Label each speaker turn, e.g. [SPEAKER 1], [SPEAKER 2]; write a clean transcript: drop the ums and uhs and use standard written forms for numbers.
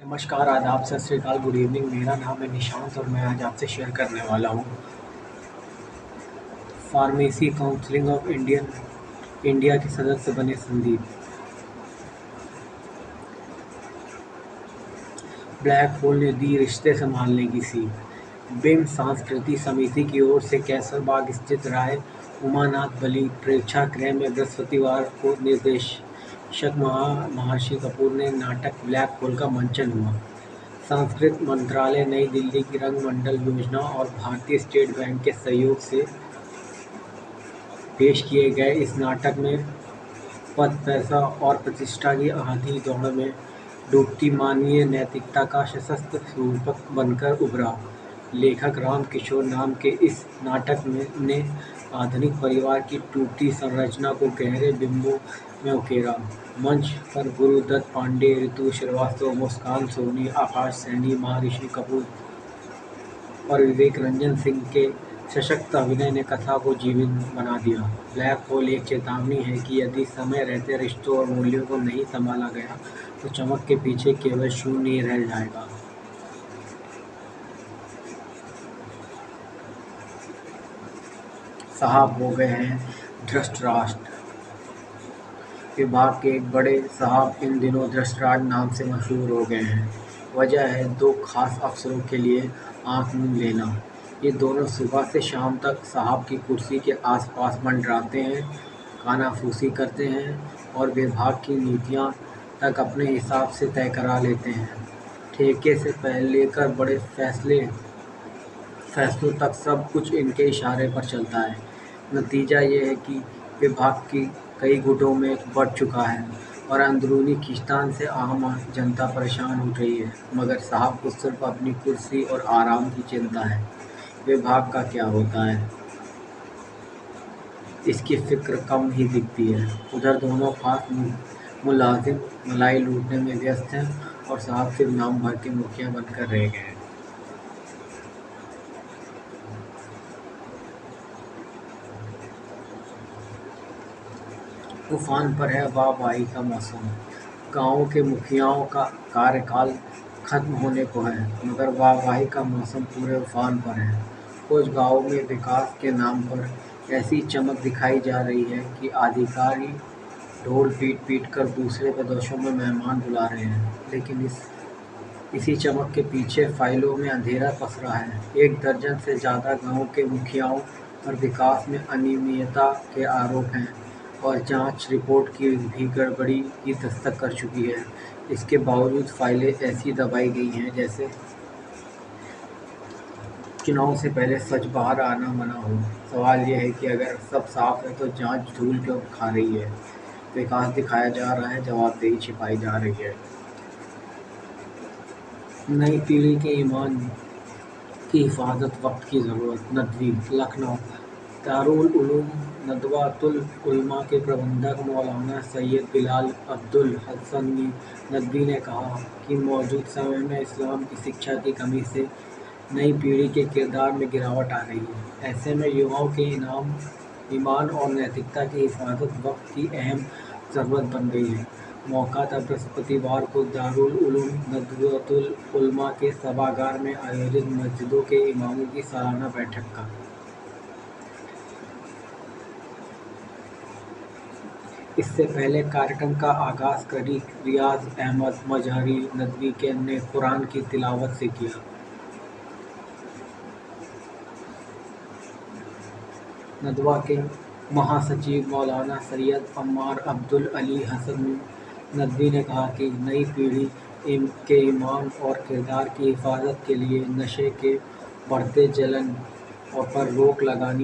[SPEAKER 1] नमस्कार, आदाब, सत श्री अकाल, गुड इवनिंग। मेरा नाम है निशांत और मैं आज आपसे शेयर करने वाला हूँ फार्मेसी काउंसिल ऑफ इंडिया के सदस्य बने संदीप। ब्लैक होल ने दी रिश्ते संभालने की सीख। बिम्ब सांस्कृतिक समिति की ओर से कैसरबाग स्थित राय उमानाथ बलि प्रेक्षागृह में बृहस्पतिवार को निर्देशक महर्षि कपूर ने नाटक ब्लैक होल का मंचन हुआ। संस्कृति मंत्रालय, नई दिल्ली की रंगमंडल योजना और भारतीय स्टेट बैंक के सहयोग से पेश किए गए इस नाटक में पद, पैसा और प्रतिष्ठा की आंधी दौड़ में डूबती मानवीय नैतिकता का सशक्त रूपक बनकर उभरा। लेखक राम किशोर नाम के इस नाटक ने आधुनिक परिवार की टूटी संरचना को गहरे बिंबों में उकेरा। मंच पर गुरुदत्त पांडे, ऋतु श्रीवास्तव, मुस्कान सोनी, आकाश सैनी, महर्षि कपूर और विवेक रंजन सिंह के सशक्त अभिनय ने कथा को जीवंत बना दिया। ब्लैक होल एक चेतावनी है कि यदि समय रहते रिश्तों और मूल्यों को नहीं संभाला गया तो चमक के पीछे केवल शून्य ही रह जाएगा। साहब हो गए हैं धृतराष्ट्र। विभाग के एक बड़े साहब इन दिनों धृतराष्ट्र नाम से मशहूर हो गए हैं। वजह है दो खास अफसरों के लिए आंख मूंद लेना। ये दोनों सुबह से शाम तक साहब की कुर्सी के आसपास मंडराते हैं, कानाफूसी करते हैं और विभाग की नीतियां तक अपने हिसाब से तय करा लेते हैं। ठेके से लेकर बड़े फैसलों तक सब कुछ इनके इशारे पर चलता है। नतीजा ये है कि विभाग की कई गुटों में बढ़ चुका है और अंदरूनी खींचतान से आम जनता परेशान हो रही है। मगर साहब को सिर्फ अपनी कुर्सी और आराम की चिंता है। विभाग का क्या होता है, इसकी फिक्र कम ही दिखती है। उधर दोनों खास मुलाजिम मलाई लूटने में व्यस्त हैं और साहब सिर्फ नाम भर के मुखिया बनकर रह गए हैं। तूफान पर है वाहवाही का मौसम। गांवों के मुखियाओं का कार्यकाल खत्म होने को है, मगर वाहवाही का मौसम पूरे उफान पर है। कुछ गांवों में विकास के नाम पर ऐसी चमक दिखाई जा रही है कि अधिकारी ढोल पीट पीट कर दूसरे प्रदेशों में मेहमान बुला रहे हैं। लेकिन इसी चमक के पीछे फाइलों में अंधेरा पसरा है। 1 दर्जन से ज़्यादा गांवों के मुखियाओं पर विकास में अनियमितता के आरोप हैं और जांच रिपोर्ट की भी गड़बड़ी की दस्तक कर चुकी है। इसके बावजूद फाइलें ऐसी दबाई गई हैं जैसे चुनाव से पहले सच बाहर आना मना हो। सवाल यह है कि अगर सब साफ है तो जांच धूल क्यों खा रही है? विकास दिखाया जा रहा है, जवाबदेही छिपाई जा रही है। नई पीढ़ी के ईमान की हिफाजत वक्त की ज़रूरत। नदवी, लखनऊ। दारुल उलूम नदवातुल उलमा के प्रबंधक मौलाना सैयद बिलाल अब्दुल हसन नदवी ने कहा कि मौजूद समय में इस्लाम की शिक्षा की कमी से नई पीढ़ी के किरदार में गिरावट आ रही है। ऐसे में युवाओं के ईमान और नैतिकता की हिफाजत वक्त की अहम ज़रूरत बन गई है। मौका था बृहस्पतिवार को दारुल उलूम नदवातुल उलमा के सभागार में आयोजित मस्जिदों के इमामों की सालाना बैठक का। इससे पहले कार्यक्रम का आगाज़ करी रियाज अहमद मजहरी नदवी ने कुरान की तिलावत से किया। नदवा के महासचिव मौलाना सैयद अम्मार अब्दुल अली हसन नदवी ने कहा कि नई पीढ़ी के ईमान और किरदार की हिफाजत के लिए नशे के बढ़ते चलन पर रोक लगानी